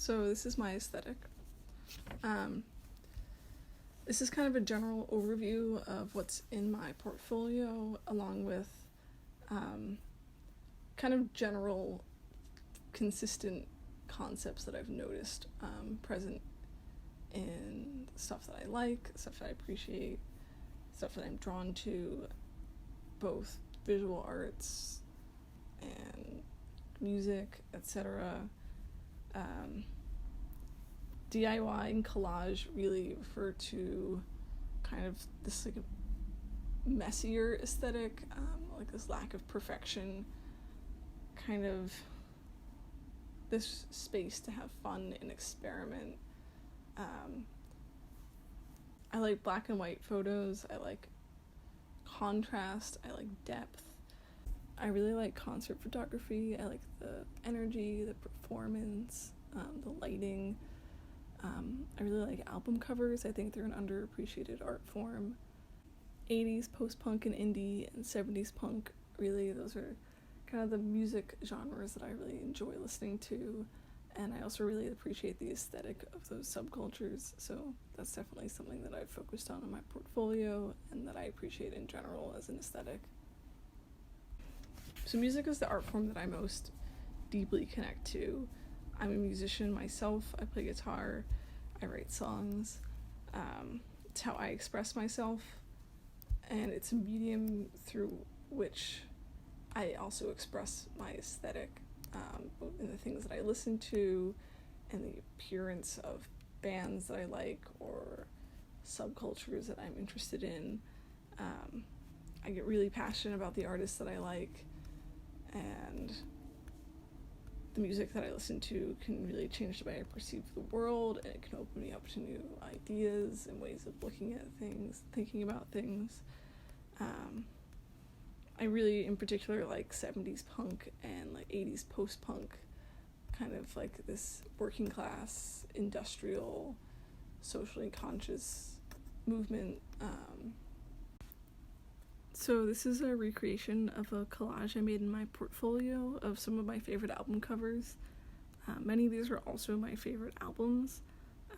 So this is my aesthetic. This is kind of a general overview of what's in my portfolio, along with kind of general, consistent concepts that I've noticed present in stuff that I like, stuff that I appreciate, stuff that I'm drawn to, both visual arts and music, etc. DIY and collage really refer to kind of this like messier aesthetic, like this lack of perfection, kind of this space to have fun and experiment. I like black and white photos, I like contrast, I like depth. I really like concert photography. I like the energy, the performance, the lighting. I really like album covers. I think they're an underappreciated art form. 80s post-punk and indie and 70s punk, really, those are kind of the music genres that I really enjoy listening to. And I also really appreciate the aesthetic of those subcultures, so that's definitely something that I've focused on in my portfolio and that I appreciate in general as an aesthetic. So music is the art form that I most deeply connect to. I'm a musician myself. I play guitar, I write songs. It's how I express myself, and it's a medium through which I also express my aesthetic, both in the things that I listen to and the appearance of bands that I like or subcultures that I'm interested in. I get really passionate about the artists that I like, and the music that I listen to can really change the way I perceive the world, and it can open me up to new ideas and ways of looking at things, thinking about things. I really, in particular, like 70s punk and like 80s post-punk, kind of like this working class, industrial, socially conscious movement. So this is a recreation of a collage I made in my portfolio of some of my favorite album covers. Many of these are also my favorite albums,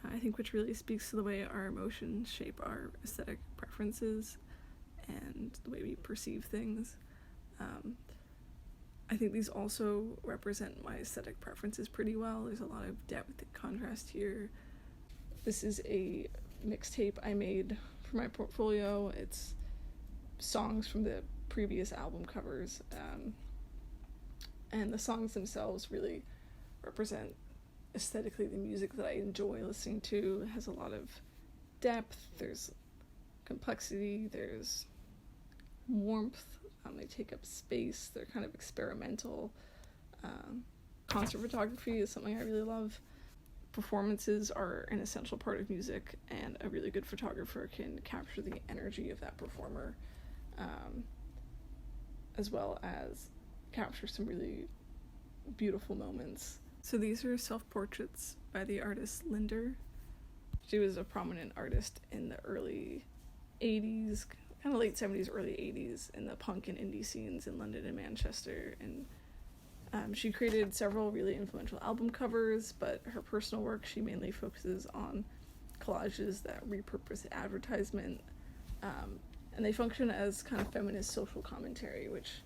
I think, which really speaks to the way our emotions shape our aesthetic preferences and the way we perceive things. I think these also represent my aesthetic preferences pretty well. There's a lot of depth and contrast here. This is a mixtape I made for my portfolio. It's songs from the previous album covers, and the songs themselves really represent aesthetically the music that I enjoy listening to. It has a lot of depth, there's complexity, there's warmth, they take up space, they're kind of experimental. Concert photography is something I really love. Performances are an essential part of music, and a really good photographer can capture the energy of that performer, as well as capture some really beautiful moments. So these are self-portraits by the artist Linder. She was a prominent artist in the early 80s, kind of late 70s, early 80s, in the punk and indie scenes in London and Manchester, and she created several really influential album covers, but her personal work, she mainly focuses on collages that repurpose advertisement, and they function as kind of feminist social commentary, which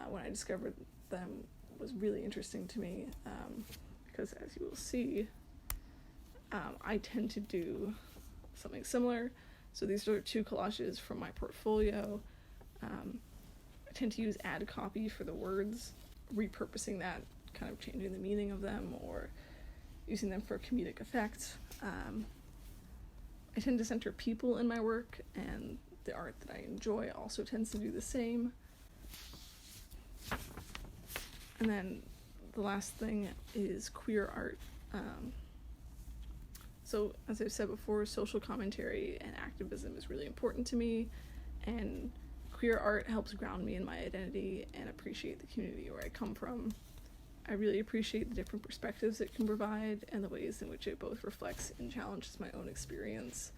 when I discovered them was really interesting to me, because as you will see, I tend to do something similar. So these are two collages from my portfolio. I tend to use ad copy for the words, repurposing that, kind of changing the meaning of them or using them for comedic effect. I tend to center people in my work, and the art that I enjoy also tends to do the same. And then the last thing is queer art. So as I've said before, social commentary and activism is really important to me, and queer art helps ground me in my identity and appreciate the community where I come from. I really appreciate the different perspectives it can provide and the ways in which it both reflects and challenges my own experience.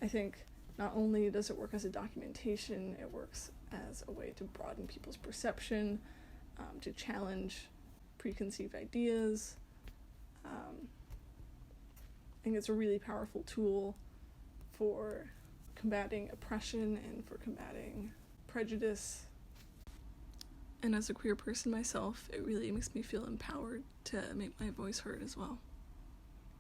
I think not only does it work as a documentation, it works as a way to broaden people's perception, to challenge preconceived ideas, I think it's a really powerful tool for combating oppression and for combating prejudice. And as a queer person myself, it really makes me feel empowered to make my voice heard as well.